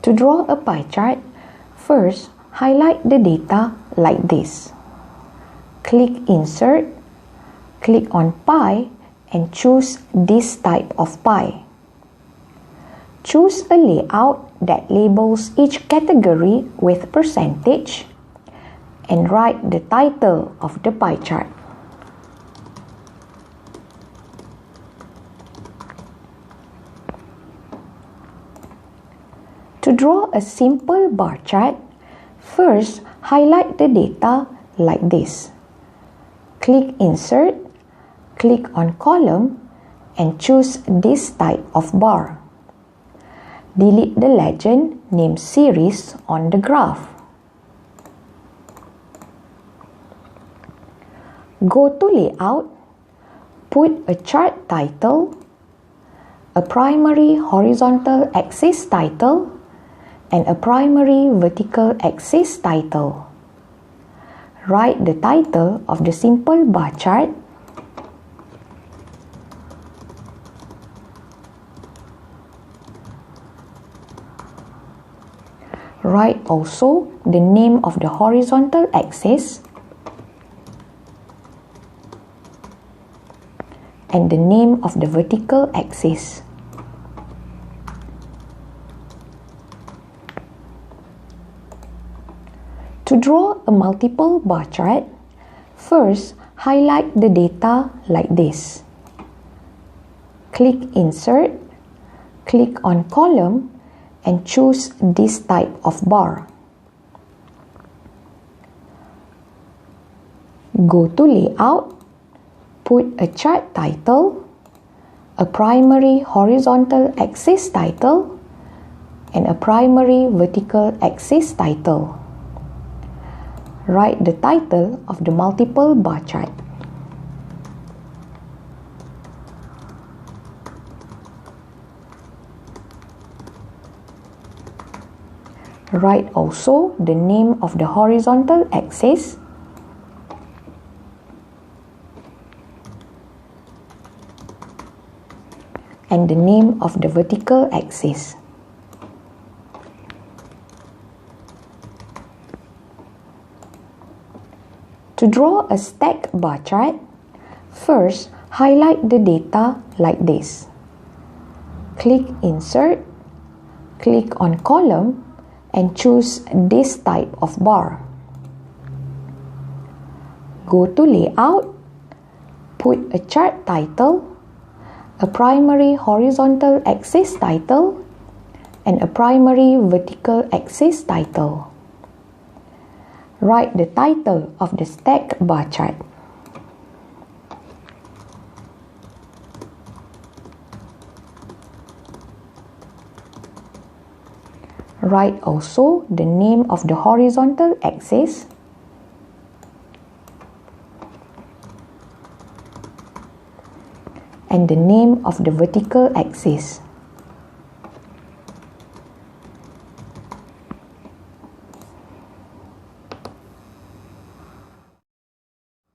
To draw a pie chart, first highlight the data like this. Click Insert, click on Pie and choose this type of pie. Choose a layout that labels each category with percentage and write the title of the pie chart. To draw a simple bar chart, first highlight the data like this. Click Insert, click on Column and choose this type of bar. Delete the legend named Series on the graph. Go to Layout, put a chart title, a primary horizontal axis title, and a primary vertical axis title. Write the title of the simple bar chart. Write also the name of the horizontal axis and the name of the vertical axis. To draw a multiple bar chart, first highlight the data like this. Click Insert, click on Column and choose this type of bar. Go to Layout, put a chart title, a primary horizontal axis title, and a primary vertical axis title. Write the title of the multiple bar chart. Write also the name of the horizontal axis and the name of the vertical axis. To draw a stacked bar chart, first highlight the data like this. Click Insert, click on Column and choose this type of bar. Go to Layout, put a chart title, a primary horizontal axis title, and a primary vertical axis title. Write the title of the stacked bar chart. Write also the name of the horizontal axis and the name of the vertical axis.